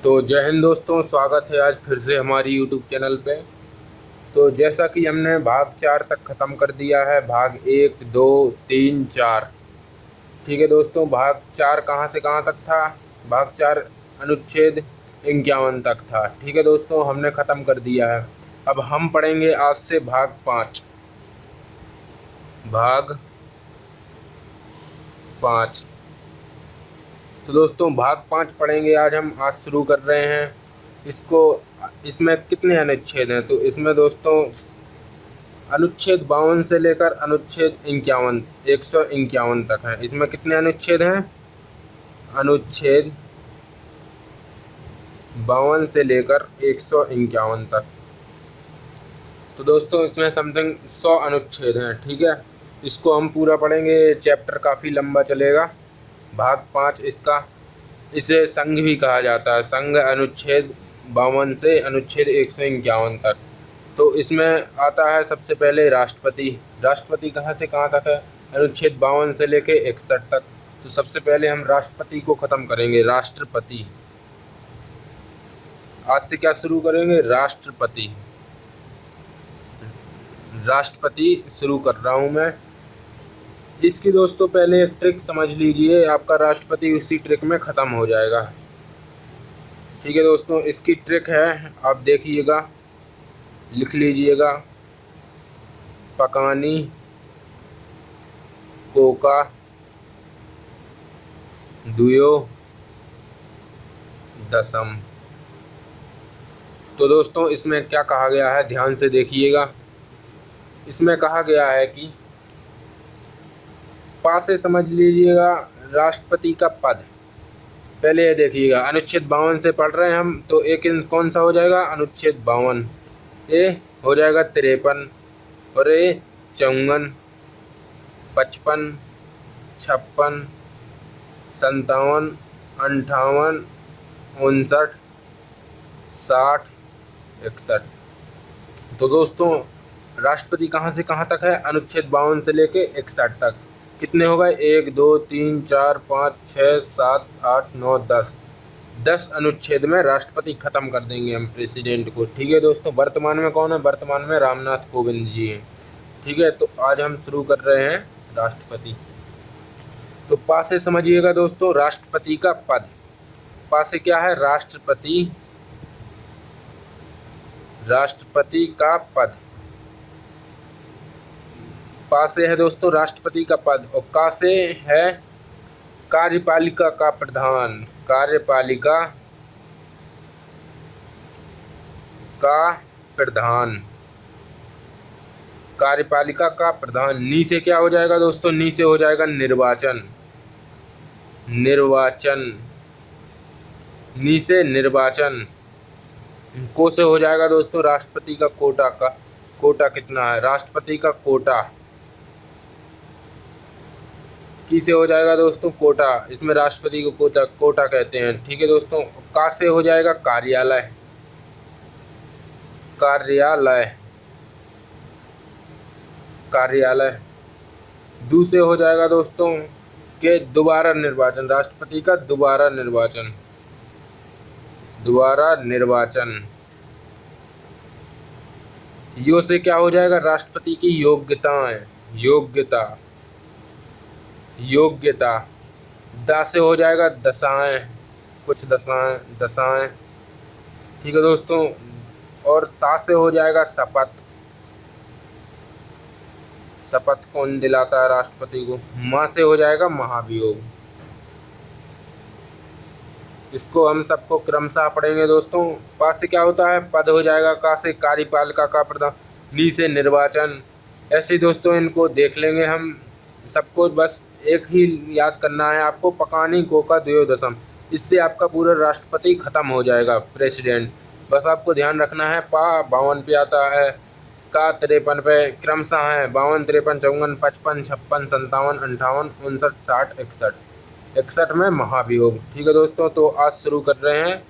तो जय हिंद दोस्तों, स्वागत है आज फिर से हमारी यूट्यूब चैनल पे। तो जैसा कि हमने भाग 4 तक ख़त्म कर दिया है, भाग 1, 2, 3, 4। ठीक है दोस्तों, भाग 4 कहाँ से कहाँ तक था? भाग 4 अनुच्छेद 51 तक था। ठीक है दोस्तों, हमने ख़त्म कर दिया है। अब हम पढ़ेंगे आज से भाग 5। भाग 5। तो दोस्तों भाग 5 पढ़ेंगे आज शुरू कर रहे हैं इसको। इसमें कितने अनुच्छेद हैं? तो इसमें दोस्तों अनुच्छेद 52 से लेकर अनुच्छेद 51, 151 तक है। इसमें कितने अनुच्छेद हैं? अनुच्छेद 52 से लेकर 151 तक। तो दोस्तों इसमें समथिंग 100 अनुच्छेद हैं। ठीक है, इसको हम पूरा पढ़ेंगे। चैप्टर काफ़ी लंबा चलेगा। भाग 5 इसका, इसे संघ भी कहा जाता है। संघ अनुच्छेद 52 से अनुच्छेद 151 तक। तो इसमें आता है सबसे पहले राष्ट्रपति। राष्ट्रपति कहाँ से कहाँ तक है? अनुच्छेद 52 से लेके 61 तक। तो सबसे पहले हम राष्ट्रपति को ख़त्म करेंगे। राष्ट्रपति, आज से क्या शुरू करेंगे? राष्ट्रपति। राष्ट्रपति शुरू कर रहा हूँ मैं। इसकी दोस्तों पहले एक ट्रिक समझ लीजिए, आपका राष्ट्रपति उसी ट्रिक में ख़त्म हो जाएगा। ठीक है दोस्तों, इसकी ट्रिक है, आप देखिएगा, लिख लीजिएगा। पकानी, कोका, दुयो, दसम। तो दोस्तों इसमें क्या कहा गया है, ध्यान से देखिएगा। इसमें कहा गया है कि पा से समझ लीजिएगा राष्ट्रपति का पद। पहले ये देखिएगा, अनुच्छेद 52 से पढ़ रहे हैं हम, तो एक इंच कौन सा हो जाएगा? अनुच्छेद 52। ए हो जाएगा 53, और ए 54, 55, 56, 57, 58, 59, 60, 61। तो दोस्तों राष्ट्रपति कहाँ से कहाँ तक है? अनुच्छेद 52 से लेके 61 तक। कितने हो गए? 1, 2, 3, 4, 5, 6, 7, 8, 9, 10। 10 अनुच्छेद में राष्ट्रपति खत्म कर देंगे हम, प्रेसिडेंट को। ठीक है दोस्तों, वर्तमान में कौन है? वर्तमान में रामनाथ कोविंद जी हैं। ठीक है, तो आज हम शुरू कर रहे हैं राष्ट्रपति। तो पा से समझिएगा दोस्तों, राष्ट्रपति का पद। पा से क्या है? राष्ट्रपति, राष्ट्रपति का पद। पा से है दोस्तों राष्ट्रपति का पद, और का से है कार्यपालिका का प्रधान। कार्यपालिका का प्रधान, कार्यपालिका का प्रधान। नी से क्या हो जाएगा दोस्तों? नी से हो जाएगा निर्वाचन। निर्वाचन, नी से निर्वाचन। को से हो जाएगा दोस्तों राष्ट्रपति का कोटा। का कोटा कितना है? राष्ट्रपति का कोटा। की से हो जाएगा दोस्तों कोटा। इसमें राष्ट्रपति को कोटा कोटा कहते हैं। ठीक है दोस्तों, का से हो जाएगा कार्यालय। कार्यालय, कार्यालय। दू से हो जाएगा दोस्तों के दोबारा निर्वाचन। राष्ट्रपति का दोबारा निर्वाचन, दोबारा निर्वाचन। यो से क्या हो जाएगा? राष्ट्रपति की योग्यताएं। योग्यता, योग्यता। दा से हो जाएगा दशाएं। कुछ दशाएं, दशाएं। ठीक है दोस्तों, और सा से हो जाएगा शपथ। शपथ कौन दिलाता है राष्ट्रपति को? माँ से हो जाएगा महाभियोग। इसको हम सबको क्रमशः पढ़ेंगे दोस्तों। पा से क्या होता है? पद हो जाएगा। का से कार्यपालिका का प्रधान। नी से निर्वाचन। ऐसे ही दोस्तों इनको देख लेंगे हम सबको। बस एक ही याद करना है आपको, पकानी, कोका, द्वयोदशम। इससे आपका पूरा राष्ट्रपति खत्म हो जाएगा, प्रेसिडेंट। बस आपको ध्यान रखना है। पा 52 पे आता है, का 53 पे, क्रमशः है 52, 53, 54, 55, 56, 57, 58, 59, 60, 61। 61 में महाभियोग। ठीक है दोस्तों, तो आज शुरू कर रहे हैं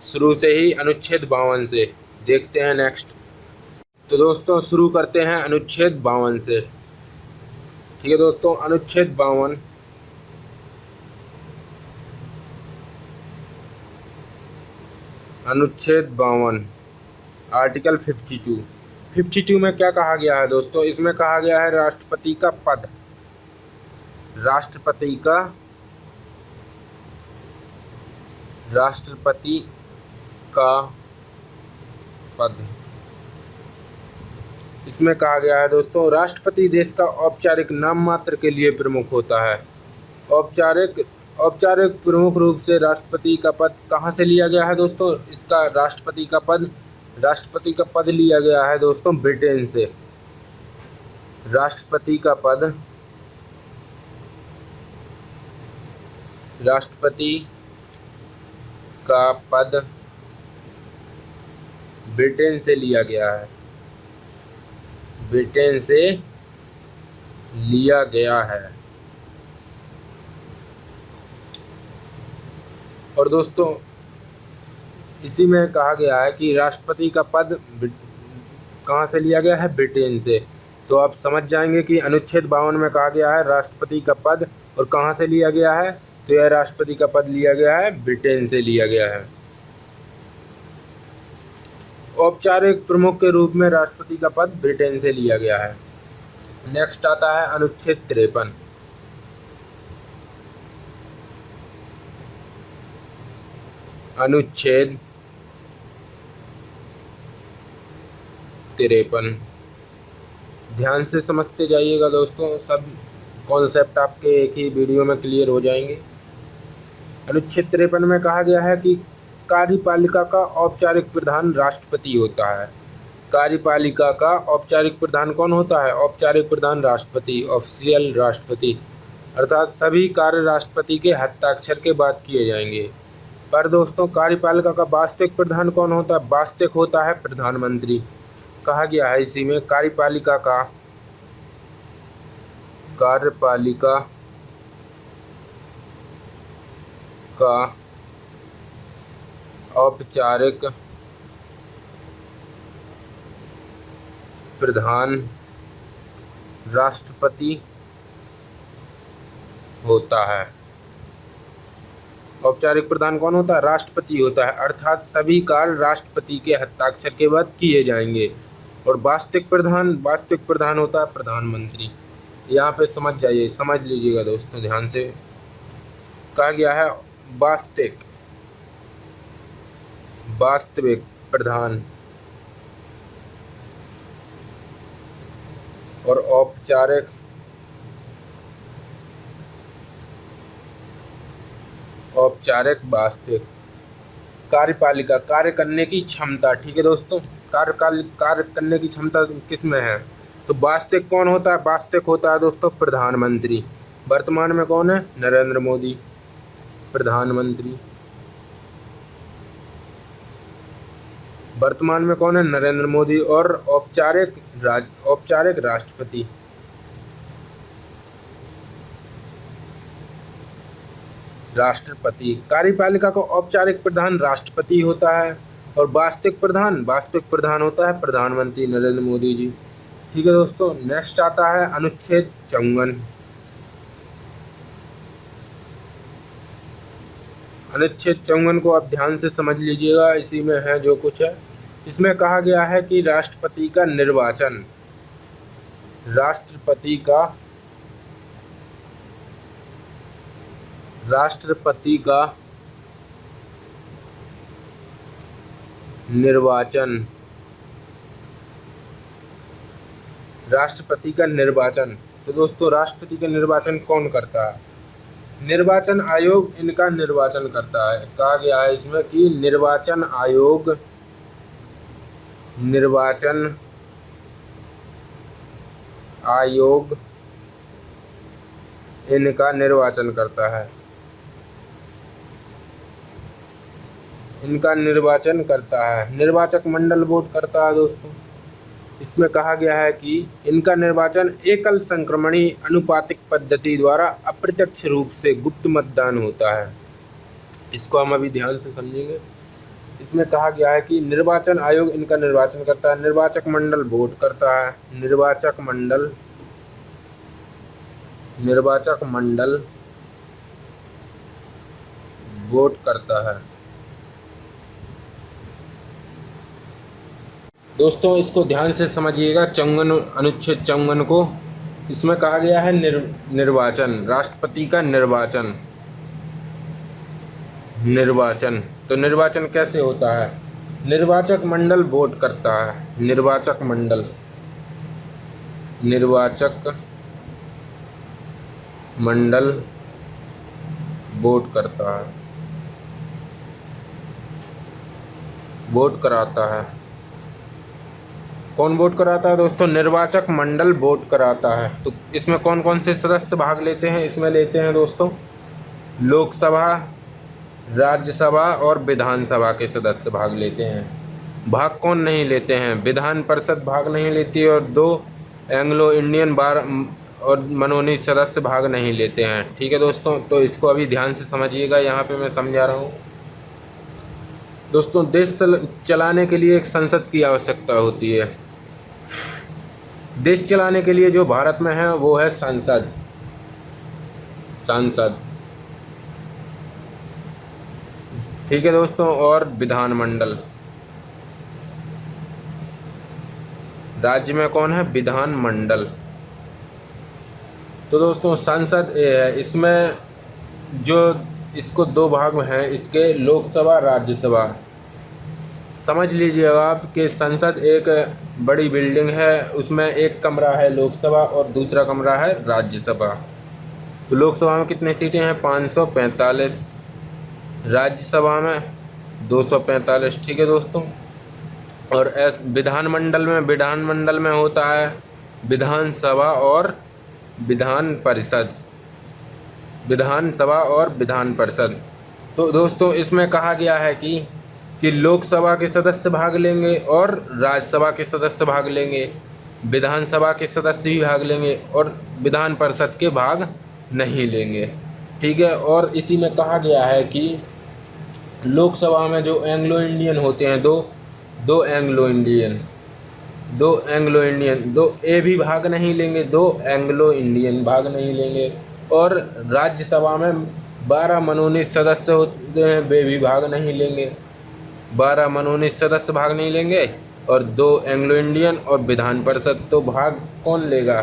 शुरू से ही, अनुच्छेद 52 से। देखते हैं नेक्स्ट। तो दोस्तों शुरू करते हैं अनुच्छेद 52 से। ठीक है दोस्तों, अनुच्छेद 52। अनुच्छेद 52 आर्टिकल 52 में क्या कहा गया है दोस्तों? इसमें कहा गया है राष्ट्रपति का पद, राष्ट्रपति का पद। इसमें कहा गया है दोस्तों, राष्ट्रपति देश का औपचारिक नाम मात्र के लिए प्रमुख होता है। औपचारिक प्रमुख रूप से राष्ट्रपति का पद कहाँ से लिया गया है दोस्तों? इसका राष्ट्रपति का पद लिया गया है दोस्तों ब्रिटेन से। राष्ट्रपति का पद ब्रिटेन से लिया गया है, ब्रिटेन से लिया गया है। और दोस्तों इसी में कहा गया है कि राष्ट्रपति का पद कहाँ से लिया गया है? ब्रिटेन से। तो आप समझ जाएंगे कि अनुच्छेद 52 में कहा गया है राष्ट्रपति का पद और कहाँ से लिया गया है? तो यह राष्ट्रपति का पद लिया गया है, ब्रिटेन से लिया गया है। औपचारिक प्रमुख के रूप में राष्ट्रपति का पद ब्रिटेन से लिया गया है। नेक्स्ट आता है अनुच्छेद 53। अनुच्छेद 53 ध्यान से समझते जाइएगा दोस्तों, सब कॉन्सेप्ट आपके एक ही वीडियो में क्लियर हो जाएंगे। अनुच्छेद 53 में कहा गया है कि कार्यपालिका का औपचारिक प्रधान राष्ट्रपति होता है। कार्यपालिका का औपचारिक प्रधान कौन होता है? औपचारिक प्रधान राष्ट्रपति, ऑफिशियल राष्ट्रपति, अर्थात सभी कार्य राष्ट्रपति के हस्ताक्षर के बाद किए जाएंगे। पर दोस्तों कार्यपालिका का वास्तविक प्रधान कौन होता है? वास्तविक होता है प्रधानमंत्री। कहा गया है इसी में कार्यपालिका का औपचारिक प्रधान राष्ट्रपति होता है। औपचारिक प्रधान कौन होता है? राष्ट्रपति होता है, अर्थात सभी कार्य राष्ट्रपति के हस्ताक्षर के बाद किए जाएंगे। और वास्तविक प्रधान होता है प्रधानमंत्री। यहाँ पे समझ लीजिएगा दोस्तों ध्यान से। कहा गया है वास्तविक प्रधान और औपचारिक वास्तविक। कार्यपालिका कार्य करने की क्षमता, ठीक है दोस्तों, कार्य करने की क्षमता किस में है? तो वास्तविक कौन होता है? वास्तविक होता है दोस्तों प्रधानमंत्री। वर्तमान में कौन है? नरेंद्र मोदी प्रधानमंत्री। वर्तमान में कौन है? नरेंद्र मोदी। और औपचारिक राष्ट्रपति। कार्यपालिका का औपचारिक प्रधान राष्ट्रपति होता है और वास्तविक प्रधान होता है प्रधानमंत्री नरेंद्र मोदी जी। ठीक है दोस्तों, नेक्स्ट आता है अनुच्छेद 54। अनुच्छेद 54 को आप ध्यान से समझ लीजिएगा, इसी में है जो कुछ है। इसमें कहा गया है कि राष्ट्रपति का निर्वाचन तो दोस्तों राष्ट्रपति का निर्वाचन कौन करता है? निर्वाचन आयोग इनका निर्वाचन करता है। कहा गया है इसमें कि निर्वाचन आयोग इनका निर्वाचन करता है। निर्वाचक मंडल वोट करता है दोस्तों। इसमें कहा गया है कि इनका निर्वाचन एकल संक्रमणी अनुपातिक पद्धति द्वारा अप्रत्यक्ष रूप से गुप्त मतदान होता है। इसको हम अभी ध्यान से समझेंगे। इसमें कहा गया है कि निर्वाचन आयोग इनका निर्वाचन करता है, निर्वाचक मंडल वोट करता है, निर्वाचक मंडल वोट करता है। दोस्तों इसको ध्यान से समझिएगा, 54 अनुच्छेद 54 को। इसमें कहा गया है निर्वाचन, राष्ट्रपति का निर्वाचन। निर्वाचन, तो निर्वाचन कैसे होता है? निर्वाचक मंडल वोट करता है। निर्वाचक मंडल, निर्वाचक मंडल वोट करता है, वोट कराता है। कौन वोट कराता है दोस्तों? निर्वाचक मंडल वोट कराता है। तो इसमें कौन कौन से सदस्य भाग लेते हैं? इसमें लेते हैं दोस्तों लोकसभा, राज्यसभा और विधानसभा के सदस्य भाग लेते हैं। भाग कौन नहीं लेते हैं? विधान परिषद भाग नहीं लेती और 2 एंग्लो इंडियन बार और मनोनीत सदस्य भाग नहीं लेते हैं। ठीक है दोस्तों, तो इसको अभी ध्यान से समझिएगा, यहाँ पे मैं समझा रहा हूँ। दोस्तों देश चलाने के लिए एक संसद की आवश्यकता होती है। देश चलाने के लिए जो भारत में है वो है संसद, सांसद। ठीक है दोस्तों, और विधानमंडल। राज्य में कौन है? विधानमंडल। तो दोस्तों संसद ये है, इसमें जो इसको 2 भाग में है इसके, लोकसभा राज्यसभा। समझ लीजिएगा आप कि संसद एक बड़ी बिल्डिंग है, उसमें एक कमरा है लोकसभा और दूसरा कमरा है राज्यसभा। तो लोकसभा में कितनी सीटें हैं? 545। राज्यसभा में 245। ठीक है दोस्तों, और विधानमंडल में होता है विधानसभा और विधान परिषद। विधानसभा और विधान परिषद। तो दोस्तों इसमें कहा गया है कि लोकसभा के सदस्य भाग लेंगे और राज्यसभा के सदस्य भाग लेंगे, विधानसभा के सदस्य भी भाग लेंगे और विधान परिषद के भाग नहीं लेंगे। ठीक है, और इसी में कहा गया है कि लोकसभा में जो एंग्लो इंडियन होते हैं, दो एंग्लो इंडियन, 2 ए भी भाग नहीं लेंगे, 2 एंग्लो इंडियन भाग नहीं लेंगे। और राज्यसभा में 12 मनोनीत सदस्य होते हैं, वे भी भाग नहीं लेंगे। 12 मनोनीत सदस्य भाग नहीं लेंगे और 2 एंग्लो इंडियन और विधान परिषद। तो भाग कौन लेगा?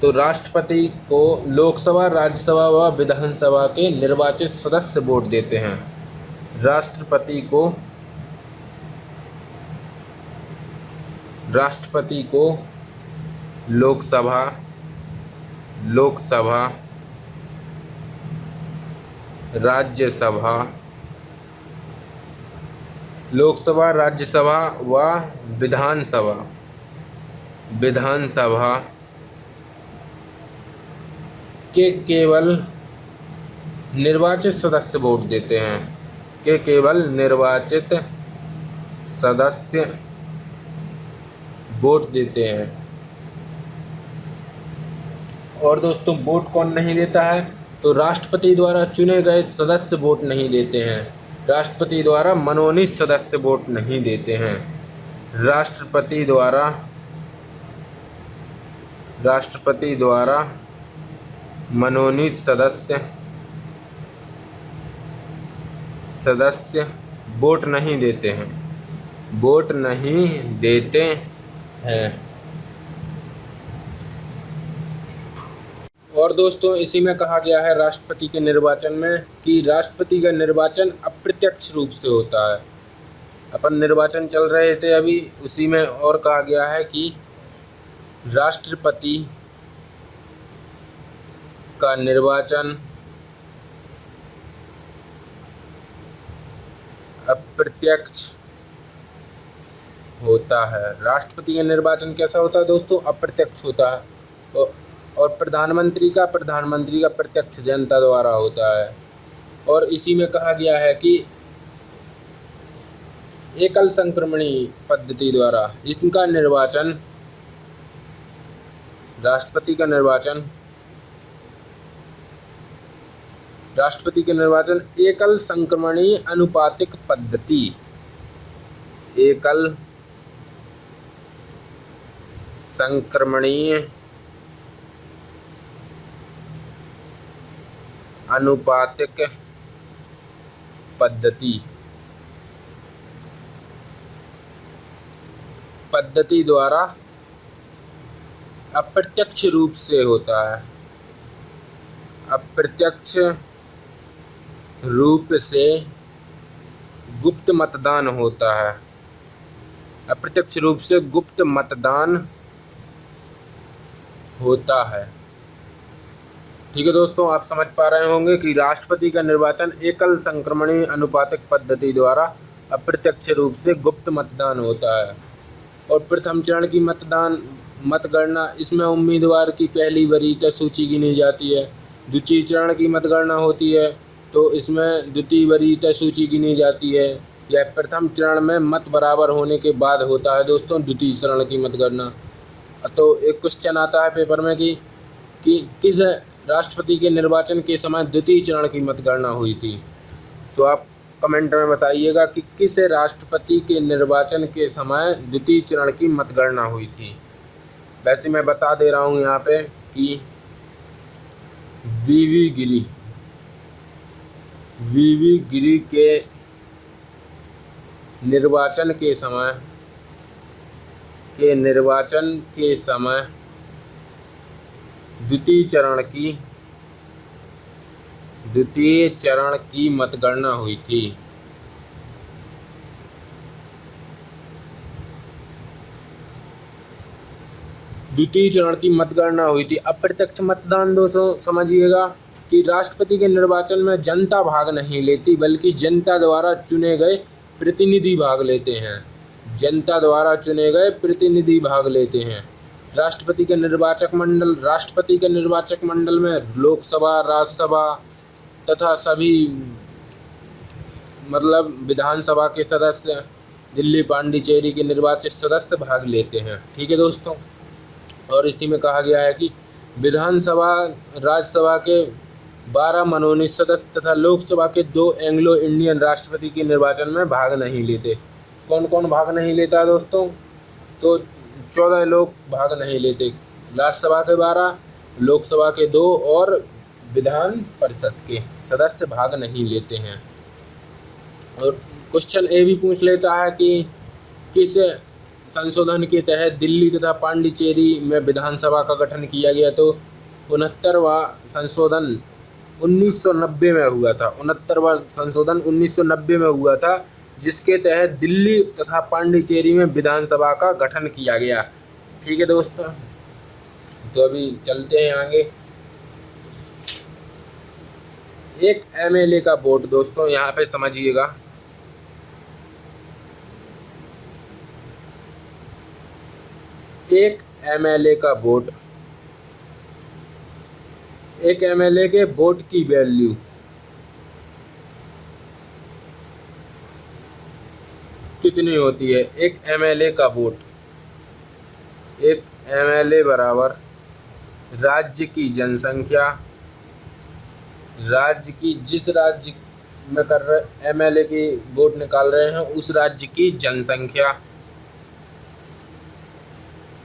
तो राष्ट्रपति को लोकसभा, राज्यसभा व विधानसभा के निर्वाचित सदस्य वोट देते हैं। राष्ट्रपति को लोकसभा, राज्यसभा, राज्यसभा व विधानसभा के केवल निर्वाचित सदस्य वोट देते हैं। के केवल निर्वाचित सदस्य वोट देते हैं। और दोस्तों वोट कौन नहीं देता है? तो राष्ट्रपति द्वारा चुने गए सदस्य वोट नहीं देते हैं। राष्ट्रपति द्वारा मनोनीत सदस्य वोट नहीं देते हैं। राष्ट्रपति द्वारा मनोनीत सदस्य वोट नहीं देते हैं, वोट नहीं देते हैं। और दोस्तों इसी में कहा गया है राष्ट्रपति के निर्वाचन में कि राष्ट्रपति का निर्वाचन अप्रत्यक्ष रूप से होता है। अपन निर्वाचन चल रहे थे अभी, उसी में और कहा गया है कि राष्ट्रपति का निर्वाचन अप्रत्यक्ष होता है। राष्ट्रपति का निर्वाचन कैसा होता है दोस्तों? अप्रत्यक्ष होता है। और प्रधानमंत्री का प्रत्यक्ष जनता द्वारा होता है। और इसी में कहा गया है कि एकल संक्रमणी पद्धति द्वारा इनका निर्वाचन, राष्ट्रपति का निर्वाचन एकल संक्रमणी अनुपातिक पद्धति, एकल संक्रमणीय अनुपातिक पद्धति पद्धति द्वारा अप्रत्यक्ष रूप से होता है। अप्रत्यक्ष रूप से गुप्त मतदान होता है। अप्रत्यक्ष रूप से गुप्त मतदान होता है। ठीक है दोस्तों, आप समझ पा रहे होंगे कि राष्ट्रपति का निर्वाचन एकल संक्रमणीय अनुपातिक पद्धति द्वारा अप्रत्यक्ष रूप से गुप्त मतदान होता है। और प्रथम चरण की मतगणना, इसमें उम्मीदवार की पहली वरीयता सूची गिनी जाती है। द्वितीय चरण की मतगणना होती है तो इसमें द्वितीय वरीयता सूची गिनी जाती है। यह प्रथम चरण में मत बराबर होने के बाद होता है दोस्तों द्वितीय चरण की मतगणना। तो एक क्वेश्चन आता है पेपर में कि किस राष्ट्रपति के निर्वाचन के समय द्वितीय चरण की मतगणना हुई थी। तो आप कमेंट में बताइएगा कि किस राष्ट्रपति के निर्वाचन के समय द्वितीय चरण की मतगणना हुई थी। वैसे मैं बता दे रहा हूँ यहाँ पे कि वीवी गिरी के निर्वाचन के समय द्वितीय चरण की मतगणना हुई थी। द्वितीय चरण की मतगणना हुई थी। अप्रत्यक्ष मतदान दोस्तों समझिएगा कि राष्ट्रपति के निर्वाचन में जनता भाग नहीं लेती, बल्कि जनता द्वारा चुने गए प्रतिनिधि भाग लेते हैं। जनता द्वारा चुने गए प्रतिनिधि भाग लेते हैं। राष्ट्रपति के निर्वाचक मंडल में लोकसभा, राज्यसभा तथा सभी विधानसभा के सदस्य, दिल्ली पांडिचेरी के निर्वाचित सदस्य भाग लेते हैं। ठीक है दोस्तों, और इसी में कहा गया है कि विधानसभा, राज्यसभा के 12 मनोनीत सदस्य तथा लोकसभा के 2 एंग्लो इंडियन राष्ट्रपति के निर्वाचन में भाग नहीं लेते। कौन कौन भाग नहीं लेता दोस्तों? तो 14 लोग भाग नहीं लेते। राज्यसभा के 12, लोकसभा के 2 और विधान परिषद के सदस्य भाग नहीं लेते हैं। और क्वेश्चन ए भी पूछ लेता है कि किस संशोधन के तहत दिल्ली तथा पांडिचेरी में विधानसभा का गठन किया गया। तो 69वां संशोधन 1990 में हुआ था। 69वां संशोधन 1990 में हुआ था, जिसके तहत दिल्ली तथा पांडिचेरी में विधानसभा का गठन किया गया। ठीक है दोस्तों, तो अभी चलते हैं आगे। एक एमएलए का वोट दोस्तों यहाँ पे समझिएगा। एक एमएलए का वोट, एक एमएलए के वोट की वैल्यू कितनी होती है? एक एमएलए का वोट, एक एमएलए बराबर राज्य की जनसंख्या, राज्य की, जिस राज्य में कर रहे एमएलए की वोट निकाल रहे हैं उस राज्य की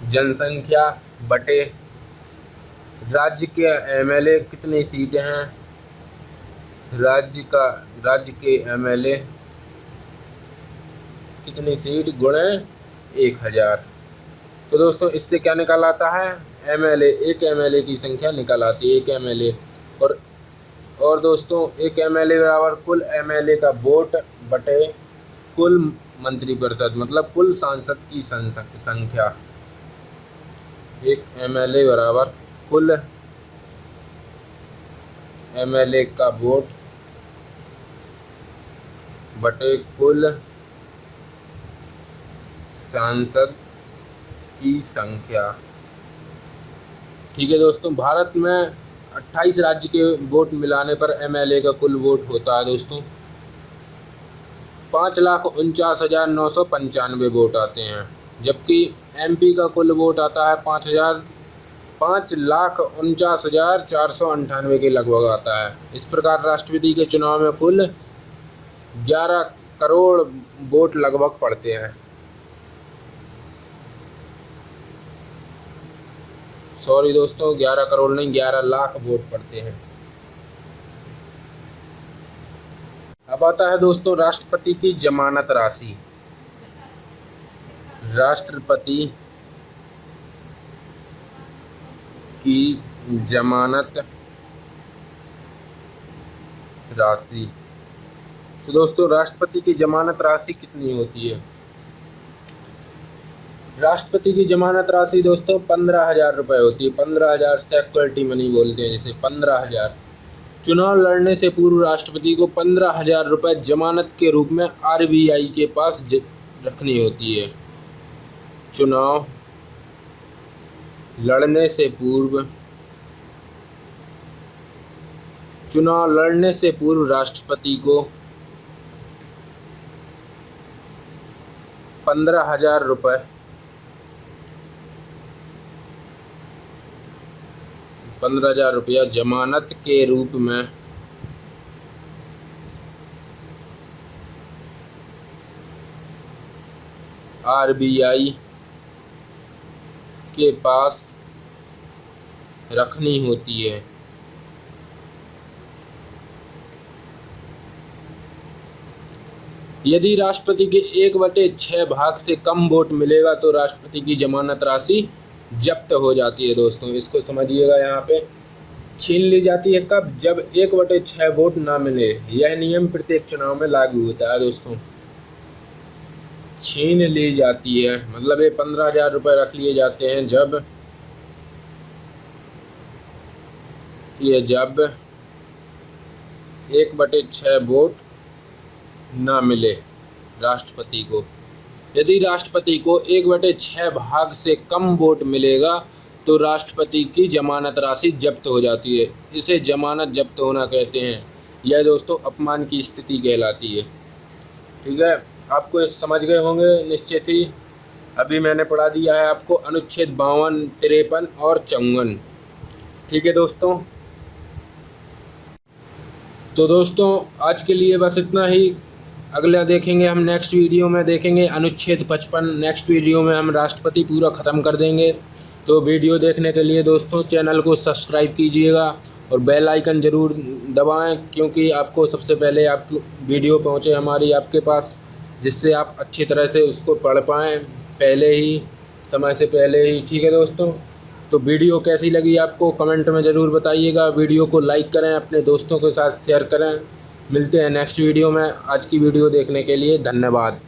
जनसंख्या बटे राज्य के एमएलए कितनी सीटें हैं, राज्य के एमएलए कितनी सीट गुणे 1000। तो दोस्तों इससे क्या निकल आता है? एमएलए, एक एमएलए की संख्या निकल आती है, एक एमएलए। और दोस्तों एक एमएलए बराबर कुल एमएलए का वोट बटे कुल मंत्रिपरिषद, मतलब कुल सांसद की संख्या। एक एमएलए बराबर कुल एमएलए का वोट बटे कुल सांसद की संख्या। ठीक है दोस्तों, भारत में 28 राज्य के वोट मिलाने पर एमएलए का कुल वोट होता है दोस्तों 5,49,995 वोट आते हैं, जबकि एमपी का कुल वोट आता है 5,49,498 के लगभग आता है। इस प्रकार राष्ट्रपति के चुनाव में कुल 11 करोड़ वोट लगभग पड़ते हैं। सॉरी दोस्तों, 11 करोड़ नहीं, 11 लाख वोट पड़ते हैं। अब आता है दोस्तों राष्ट्रपति की जमानत राशि। राष्ट्रपति की जमानत राशि। तो दोस्तों राष्ट्रपति की जमानत राशि कितनी होती है? राष्ट्रपति की जमानत राशि दोस्तों 15,000 रुपये होती है। 15,000 सिक्योरिटी मनी बोलते हैं जिसे, 15,000। चुनाव लड़ने से पूर्व राष्ट्रपति को 15,000 रुपये जमानत के रूप में RBI के पास रखनी होती है। चुनाव लड़ने से पूर्व राष्ट्रपति को 15,000 रुपये जमानत के रूप में RBI के पास रखनी होती है। यदि राष्ट्रपति के 1/6 भाग से कम वोट मिलेगा तो राष्ट्रपति की जमानत राशि जब्त हो जाती है। दोस्तों इसको समझिएगा, यहाँ पे छीन ली जाती है कब? जब 1/6 वोट ना मिले। यह नियम प्रत्येक चुनाव में लागू होता है। दोस्तों छीन ली जाती है मतलब ये 15,000 रुपये रख लिए जाते हैं जब 1/6 वोट ना मिले राष्ट्रपति को। यदि राष्ट्रपति को 1/6 भाग से कम वोट मिलेगा तो राष्ट्रपति की जमानत राशि जब्त हो जाती है। इसे जमानत जब्त होना कहते हैं। यह दोस्तों अपमान की स्थिति कहलाती है। ठीक है, आपको समझ गए होंगे निश्चित ही। अभी मैंने पढ़ा दिया है आपको अनुच्छेद 52, 53 और 54। ठीक है दोस्तों, तो दोस्तों आज के लिए बस इतना ही। अगला देखेंगे हम, नेक्स्ट वीडियो में देखेंगे अनुच्छेद 55। नेक्स्ट वीडियो में हम राष्ट्रपति पूरा ख़त्म कर देंगे। तो वीडियो देखने के लिए दोस्तों चैनल को सब्सक्राइब कीजिएगा और बेल आइकन ज़रूर दबाएं, क्योंकि आपको सबसे पहले आपकी वीडियो पहुंचे हमारी आपके पास, जिससे आप अच्छी तरह से उसको पढ़ पाएँ पहले ही, समय से पहले ही। ठीक है दोस्तों, तो वीडियो कैसी लगी आपको कमेंट में ज़रूर बताइएगा। वीडियो को लाइक करें, अपने दोस्तों के साथ शेयर करें। मिलते हैं नेक्स्ट वीडियो में। आज की वीडियो देखने के लिए धन्यवाद।